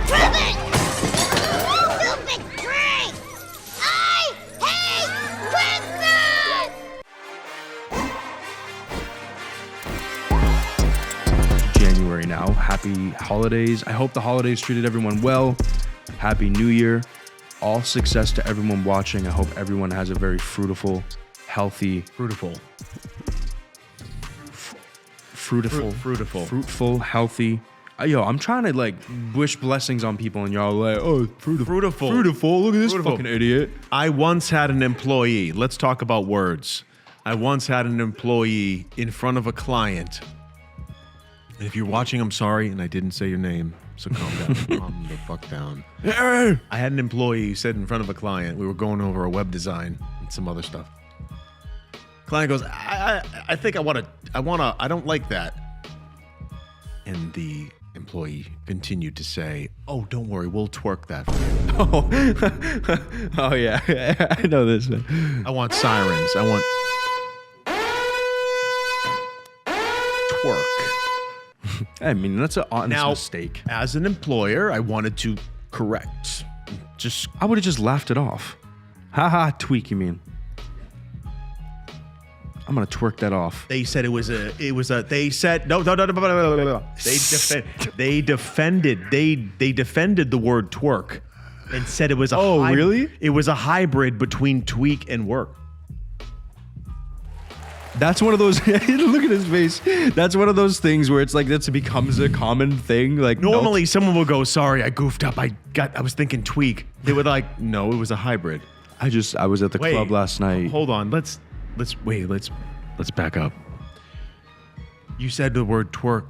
Prove it! Stupid tree! I hate Christmas! January now. Happy holidays. I hope the holidays treated everyone well. Happy New Year. All success to everyone watching. I hope everyone has a very fruitful, healthy, fruitful, healthy. I'm trying to like wish blessings on people, and y'all like, oh, fruitful. Look at this fucking idiot. I once had an employee. Let's talk about words. I once had an employee in front of a client. And if you're watching, I'm sorry, and I didn't say your name, so calm down. Calm the fuck down. I had an employee who said in front of a client, we were going over a web design and some other stuff. Client goes, I think I don't like that. And the employee continued to say, oh, don't worry, we'll twerk that for you. Oh yeah, I know this, man. I want sirens. I want twerk. I mean, that's an honest mistake. As an employer, I wanted to correct. I would have just laughed it off. Haha, tweak, you mean? I'm gonna twerk that off. They said they said no. They defended the word twerk and said it was really? It was a hybrid between tweak and work. That's one of those. Look at his face. That's one of those things where it's like that becomes a common thing. Like normally, someone will go, "Sorry, I goofed up. I was thinking tweak." They would like, "No, it was a hybrid." I was at the club last night. Hold on. Let's back up. You said the word twerk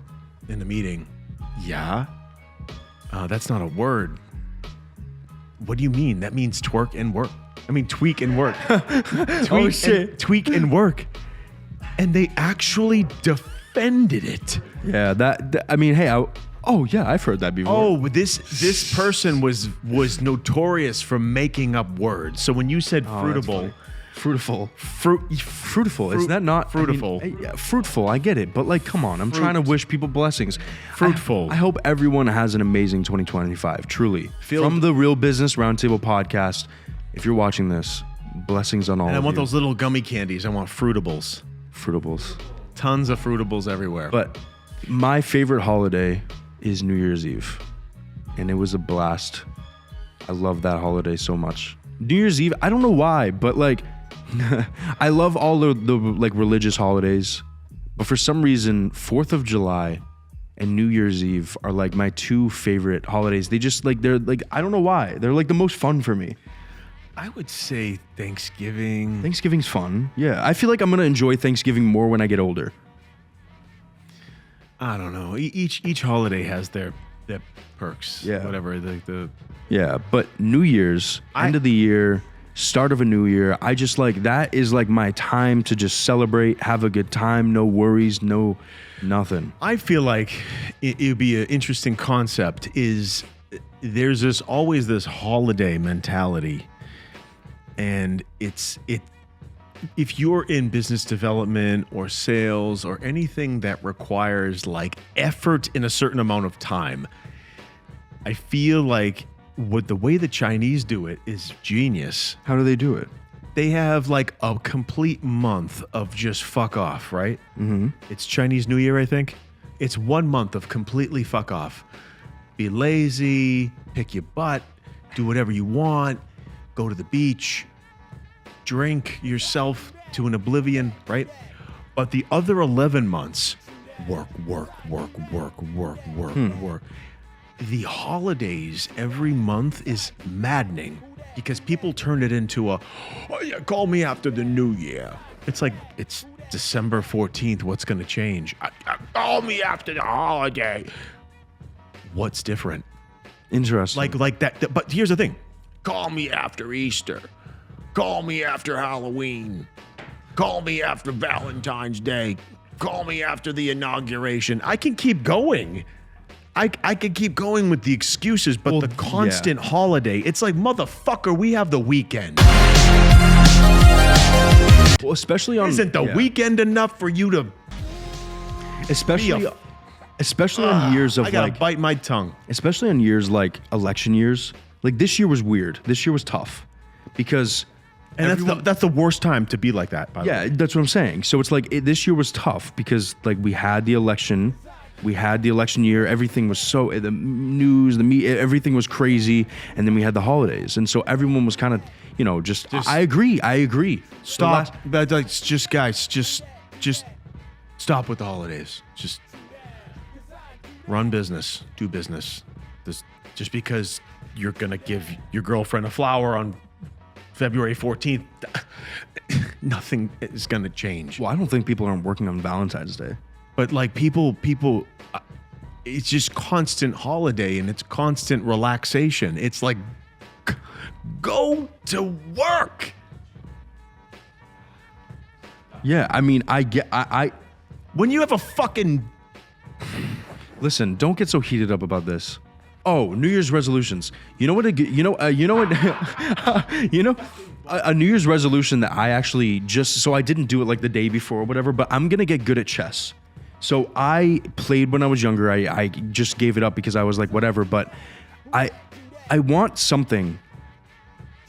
in the meeting. Yeah. That's not a word. What do you mean? That means twerk and work. I mean tweak and work. Tweak and work. And they actually defended it. Yeah, I mean, hey, I've heard that before. Oh, this person was notorious for making up words. So when you said fruitful, is that not fruitful? I mean, yeah, fruitful, I get it, but like, come on, I'm trying to wish people blessings. Fruitful. I hope everyone has an amazing 2025. Truly, from the Real Business Roundtable podcast. If you're watching this, blessings on all. And I want those little gummy candies. I want fruitables. Tons of fruitables everywhere. But my favorite holiday is New Year's Eve, and it was a blast. I love that holiday so much. New Year's Eve, I don't know why, but like, I love all the like religious holidays, but for some reason, 4th of July and New Year's Eve are like my two favorite holidays. They just like, they're like, I don't know why. They're like the most fun for me. I would say Thanksgiving. Thanksgiving's fun. Yeah, I feel like I'm gonna enjoy Thanksgiving more when I get older. I don't know. Each holiday has their perks. Yeah. Whatever. Yeah, but New Year's, end of the year, start of a new year, I just like, that is like my time to just celebrate, have a good time, no worries, no nothing. I feel like it would be an interesting concept is there's always this holiday mentality. And if you're in business development or sales or anything that requires like effort in a certain amount of time, I feel like the way the Chinese do it is genius. How do they do it? They have like a complete month of just fuck off, right? Mm-hmm. It's Chinese New Year, I think. It's 1 month of completely fuck off. Be lazy, pick your butt, do whatever you want. Go to the beach, drink yourself to an oblivion, right? But the other 11 months, work. The holidays every month is maddening because people turn it into call me after the new year. It's like, it's December 14th. What's going to change? Call me after the holiday. What's different? Interesting. Like that. But here's the thing. Call me after Easter. Call me after Halloween. Call me after Valentine's Day. Call me after the inauguration. I can keep going. I can keep going with the excuses, but the constant holiday, it's like, motherfucker, we have the weekend. Well, especially on... Isn't the weekend enough for you to... Especially... especially on years of I gotta like, bite my tongue. especially on years like election years. Like this year was weird. This year was tough because And that's the worst time to be like that, by the way. yeah, that's what I'm saying. So it's like this year was tough because like we had the election year. Everything was so the news, the media, everything was crazy, and then we had the holidays, and so everyone was kind of just. I agree. Stop. But like, just guys, just stop with the holidays. Just run business, do business. Just because you're gonna give your girlfriend a flower on February 14th, nothing is gonna change. Well, I don't think people aren't working on Valentine's Day. But like people, it's just constant holiday and it's constant relaxation. It's like, go to work. Yeah, I mean, I When you have a fucking listen. Don't get so heated up about this. Oh, New Year's resolutions. You know what? A New Year's resolution that I actually so I didn't do it like the day before or whatever. But I'm gonna get good at chess. So I played when I was younger. I just gave it up because I was like whatever. But I want something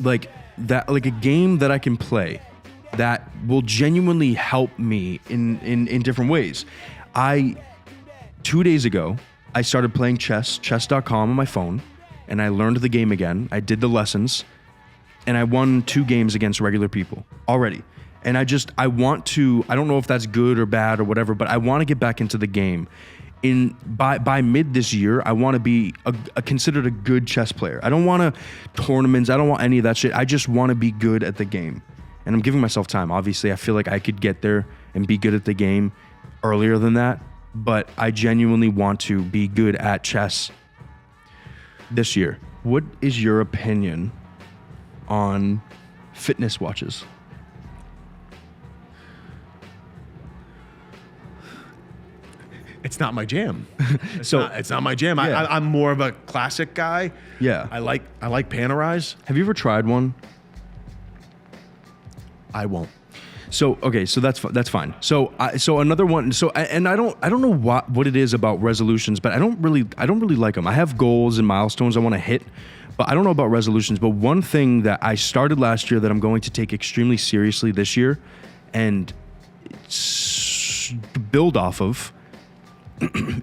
like that, like a game that I can play that will genuinely help me in different ways. 2 days ago, I started playing chess.com on my phone, and I learned the game again. I did the lessons, and I won 2 games against regular people already. And I want to, I don't know if that's good or bad or whatever, but I want to get back into the game. By mid this year, I want to be considered a good chess player. I don't want tournaments. I don't want any of that shit. I just want to be good at the game. And I'm giving myself time. Obviously, I feel like I could get there and be good at the game earlier than that. But I genuinely want to be good at chess this year. What is your opinion on fitness watches? It's not my jam. It's not my jam. Yeah. I'm more of a classic guy. Yeah. I like Panerais. Have you ever tried one? I won't. So okay, so that's fine. So another one. So and I don't know what it is about resolutions, but I don't really like them. I have goals and milestones I want to hit, but I don't know about resolutions. But one thing that I started last year that I'm going to take extremely seriously this year, and build off of,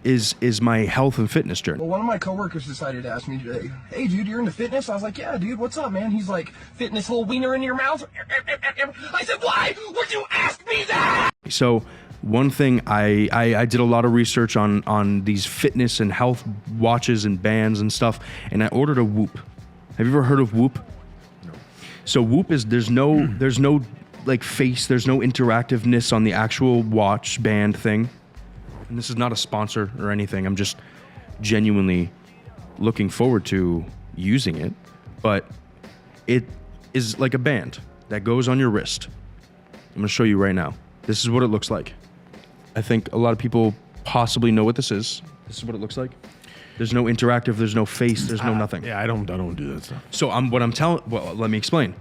is my health and fitness journey. Well, one of my coworkers decided to ask me today, hey, dude, you're into fitness? I was like, yeah, dude, what's up, man? He's like, fitness whole wiener in your mouth? I said, why would you ask me that? So one thing, I did a lot of research on these fitness and health watches and bands and stuff, and I ordered a Whoop. Have you ever heard of Whoop? No. So Whoop is, there's no like face, there's no interactiveness on the actual watch band thing. And this is not a sponsor or anything. I'm just genuinely looking forward to using it. But it is like a band that goes on your wrist. I'm going to show you right now. This is what it looks like. I think a lot of people possibly know what this is. This is what it looks like. There's no interactive, there's no face, there's no nothing. Yeah, I don't do that stuff. So well, let me explain.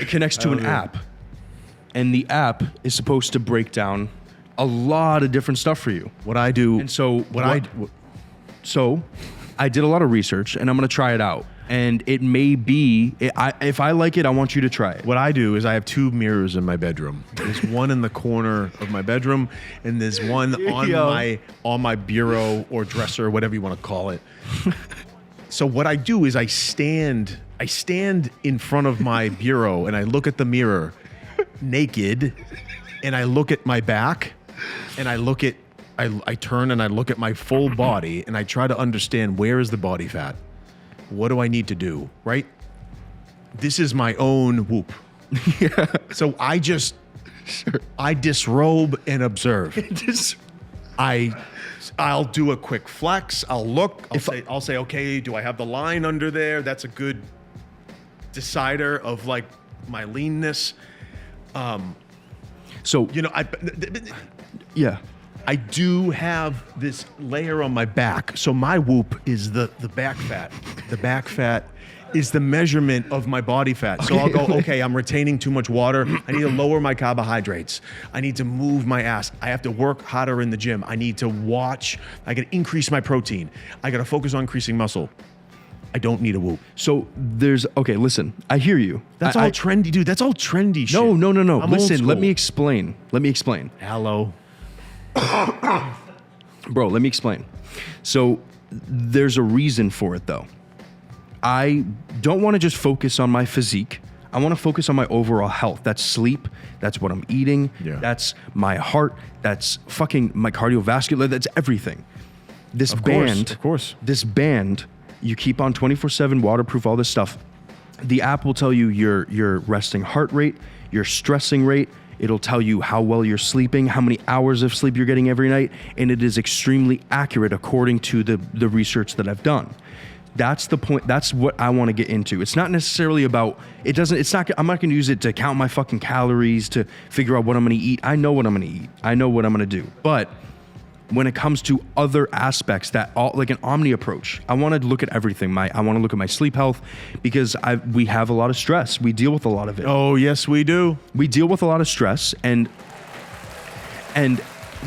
It connects to an app. And the app is supposed to break down a lot of different stuff for you. What I do, And so so I did a lot of research, and I'm going to try it out. And it may be, if I like it, I want you to try it. what I do is I have 2 mirrors in my bedroom. There's one in the corner of my bedroom, and there's one on my bureau or dresser, whatever you want to call it. So what I do is I stand in front of my bureau, and I look at the mirror naked, and I look at my back, and I turn and I look at my full body, and I try to understand, where is the body fat? What do I need to do, right? This is my own Whoop. Yeah. So I disrobe and observe. I'll do a quick flex. I'll look. I'll say, okay, do I have the line under there? That's a good decider of like my leanness. So, yeah. I do have this layer on my back. So my Whoop is the back fat. The back fat is the measurement of my body fat. So I'll go, okay, I'm retaining too much water. I need to lower my carbohydrates. I need to move my ass. I have to work harder in the gym. I need to watch. I got to increase my protein. I got to focus on increasing muscle. I don't need a Whoop. So okay, listen, I hear you. That's all trendy, dude. That's all trendy shit. No. I'm Listen, old let me school. explain. Hello. Bro, let me explain. So there's a reason for it though. I don't want to just focus on my physique. I want to focus on my overall health. That's sleep. That's what I'm eating. Yeah. That's my heart. That's fucking my cardiovascular. That's everything. This Of band, course. This band, you keep on 24/7, waterproof, all this stuff. The app will tell you your resting heart rate, your stressing rate. It'll tell you how well you're sleeping, how many hours of sleep you're getting every night, and it is extremely accurate according to the research that I've done. That's the point. That's what I want to get into. It's not necessarily about, I'm not going to use it to count my fucking calories, to figure out what I'm going to eat. I know what I'm going to eat. I know what I'm going to do. But when it comes to other aspects, like an omni approach, I want to look at everything. I want to look at my sleep health, because we have a lot of stress. We deal with a lot of it. Oh, yes, we do. We deal with a lot of stress, and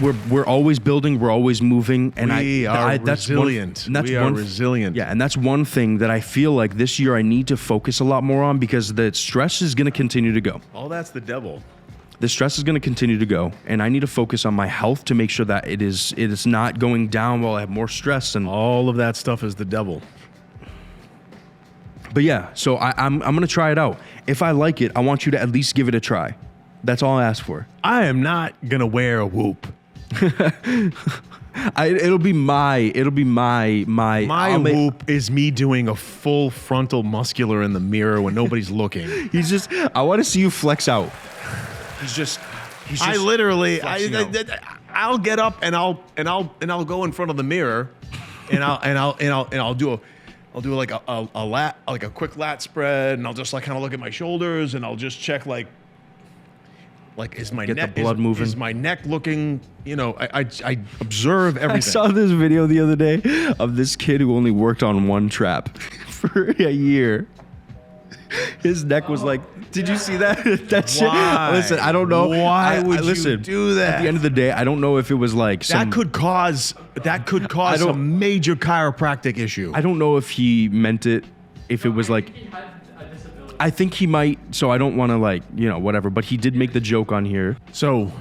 we're always building, we're always moving, and we are resilient. We are resilient. Yeah, and that's one thing that I feel like this year I need to focus a lot more on, because the stress is going to continue to go. Oh, that's the devil. The stress is going to continue to go, and I need to focus on my health to make sure that it is not going down while I have more stress, and all of that stuff is the devil. But yeah, so I'm going to try it out. If I like it, I want you to at least give it a try. That's all I ask for. I am not going to wear a Whoop. It'll be my Whoop is me doing a full frontal muscular in the mirror when nobody's looking. I want to see you flex out. He's just I'll get up and I'll go in front of the mirror and I'll do like a quick lat spread, and I'll just like kind of look at my shoulders, and I'll just check like is my Get neck the blood moving? Is my neck looking? I observe everything. I saw this video the other day of this kid who only worked on one trap for a year. His neck was like, did you see that? That shit. Why? Listen, I don't know. Why would listen, you do that? At the end of the day, I don't know if it was like That could cause a major chiropractic issue. I don't know if he meant it, if it was like, I think he might, so I don't want to whatever, but he did make the joke on here. So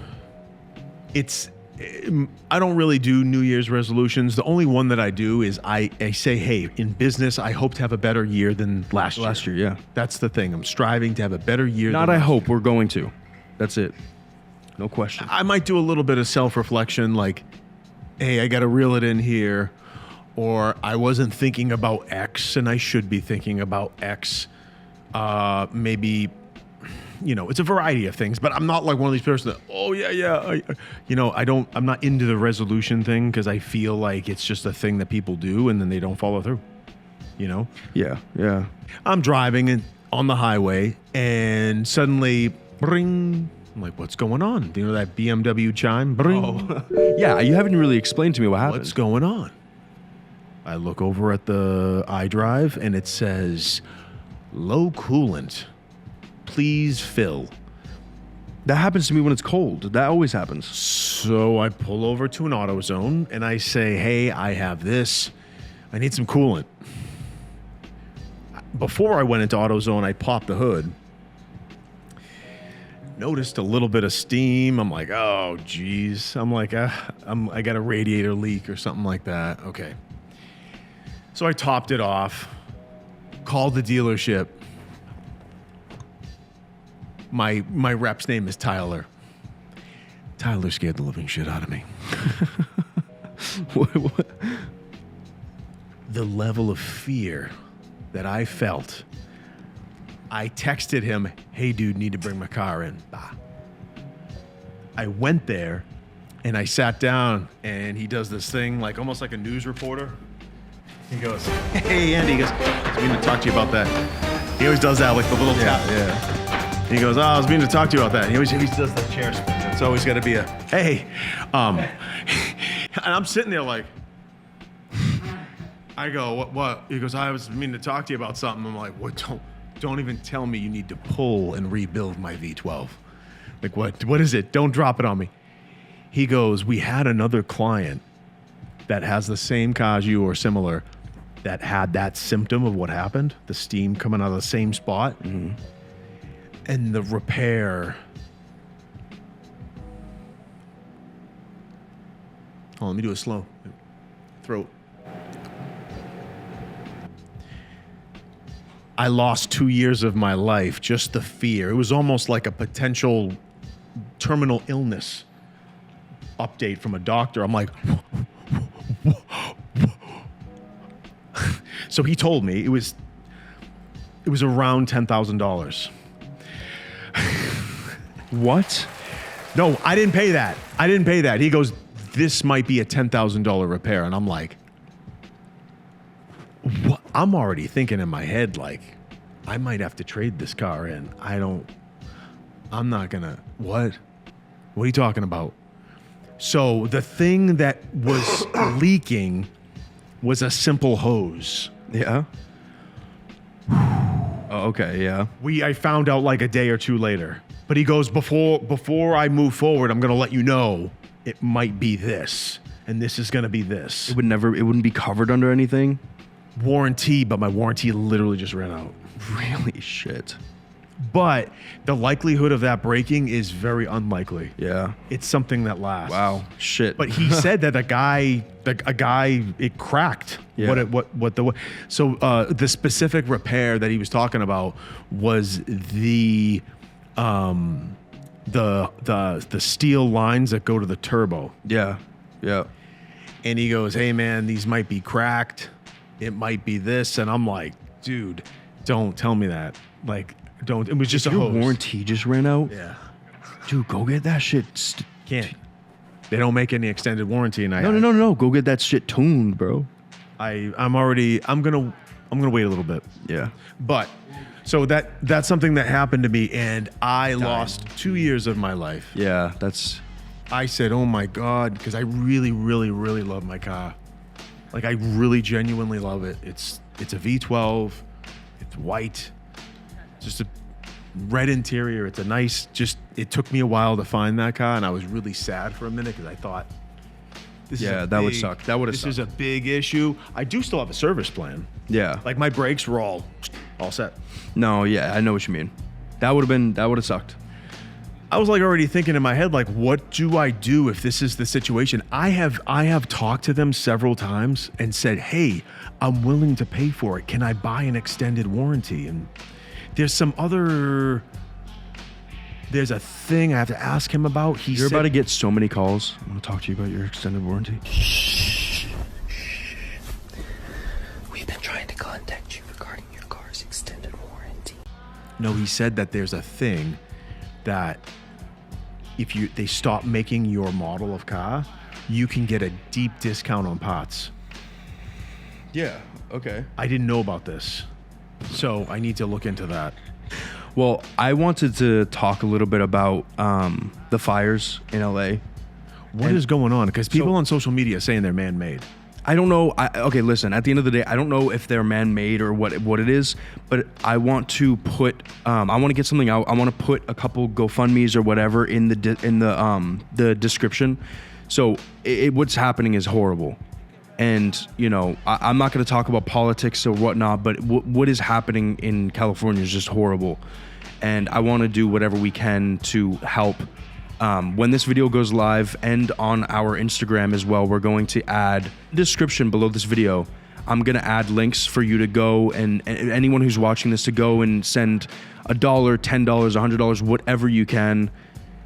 I don't really do New Year's resolutions. The only one that I do is I say, hey, in business, I hope to have a better year than last year. Last year, yeah. That's the thing. I'm striving to have a better year. Not I hope, we're going to. That's it. No question. I might do a little bit of self-reflection, like, hey, I got to reel it in here. Or I wasn't thinking about X and I should be thinking about X. Maybe, it's a variety of things, but I'm not like one of these persons that, I'm not into the resolution thing, because I feel like it's just a thing that people do and then they don't follow through, Yeah. I'm driving on the highway and suddenly, bring. I'm like, what's going on? Do you know that BMW chime? Bring. Oh. Yeah, you haven't really explained to me what happened. What's going on? I look over at the iDrive and it says, low coolant. Please fill. That happens to me when it's cold. That always happens. So I pull over to an AutoZone and I say, hey, I have this. I need some coolant. Before I went into AutoZone, I popped the hood. Noticed a little bit of steam. I'm like, oh, geez. I'm like, I got a radiator leak or something like that. Okay. So I topped it off, called the dealership. My rep's name is Tyler. Tyler scared the living shit out of me. What? The level of fear that I felt. I texted him, hey, dude, need to bring my car in. Bah. I went there and I sat down, and he does this thing like almost like a news reporter. He goes, hey, Andy. He goes, I was meaning to talk to you about that. He always does that, like the little tap. Yeah. He goes, I was meaning to talk to you about that. He always does the chair spin. It's always got to be a, hey. And I'm sitting there like, I go, what? He goes, I was meaning to talk to you about something. I'm like, what? Don't even tell me you need to pull and rebuild my V12. Like, what is it? Don't drop it on me. He goes, we had another client that has the same car as you or similar that had that symptom of what happened, the steam coming out of the same spot. Mm-hmm. And the repair. Oh, let me do it slow. Throat. I lost 2 years of my life, just the fear. It was almost like a potential terminal illness update from a doctor. I'm like, so he told me it was around $10,000. What? No, I didn't pay that. He goes, this might be a $10,000 repair. And I'm like, what? I'm already thinking in my head, like, I might have to trade this car in. I'm not gonna, what? What are you talking about? So the thing that was leaking was a simple hose. Yeah. Oh, okay, yeah. I found out like a day or two later. But he goes, before I move forward, I'm gonna let you know it might be this, and this is gonna be this. It wouldn't be covered under anything? Warranty, but my warranty literally just ran out. Really? Shit. But the likelihood of that breaking is very unlikely. Yeah. It's something that lasts. Wow. Shit. But he said that a guy, it cracked. Yeah. So the specific repair that he was talking about was the steel lines that go to the turbo. Yeah. Yeah. And he goes, hey man, these might be cracked. It might be this. And I'm like, dude, don't tell me that. Like, don't. It was just a hose. Your warranty just ran out? Yeah. Dude, go get that shit. Can't. They don't make any extended warranty. And No. Go get that shit tuned, bro. I'm gonna wait a little bit. Yeah. But so that's something that happened to me, and I lost 2 years of my life. Yeah, I said, oh my God, because I really, really, really love my car. Like, I really genuinely love it. It's a V12. It's white. Just a red interior. It's a nice, it took me a while to find that car, and I was really sad for a minute because I thought, that would suck. That would have sucked. This is a big issue. I do still have a service plan. Yeah. Like, my brakes were all set. No, yeah, I know what you mean. That would have sucked. I was like already thinking in my head, like, what do I do if this is the situation? I have talked to them several times and said, hey, I'm willing to pay for it. Can I buy an extended warranty? And there's a thing I have to ask him about. You're about to get so many calls. I'm going to talk to you about your extended warranty. We've been trying to contact you regarding your car's extended warranty. No, he said that there's a thing that if they stop making your model of car, you can get a deep discount on parts. Yeah, okay. I didn't know about this, so I need to look into that. Well, I wanted to talk a little bit about the fires in LA. What is going on? Because people on social media are saying they're man-made. I don't know. Okay, listen, at the end of the day, I don't know if they're man-made or what it is, but I want to put, I want to get something out. I want to put a couple GoFundMes or whatever in the description. So what's happening is horrible. And, I'm not going to talk about politics or whatnot, but what is happening in California is just horrible. And I want to do whatever we can to help. When this video goes live and on our Instagram as well, we're going to add description below this video. I'm going to add links for you to go and anyone who's watching this to go and send $1, $10, $100, whatever you can.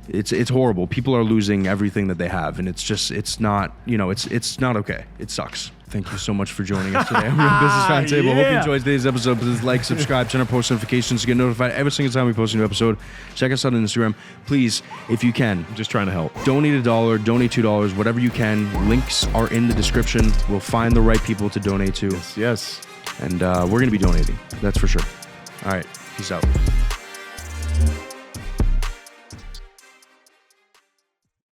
It's horrible. People are losing everything that they have, and it's not okay. It sucks. Thank you so much for joining us today on Real Business Roundtable. Hope you enjoyed today's episode. Please like, subscribe, turn on post notifications to get notified every single time we post a new episode. Check us out on Instagram. Please, if you can, I'm just trying to help. Donate $1, donate $2, whatever you can. Links are in the description. We'll find the right people to donate to. Yes. And we're going to be donating. That's for sure. All right. Peace out.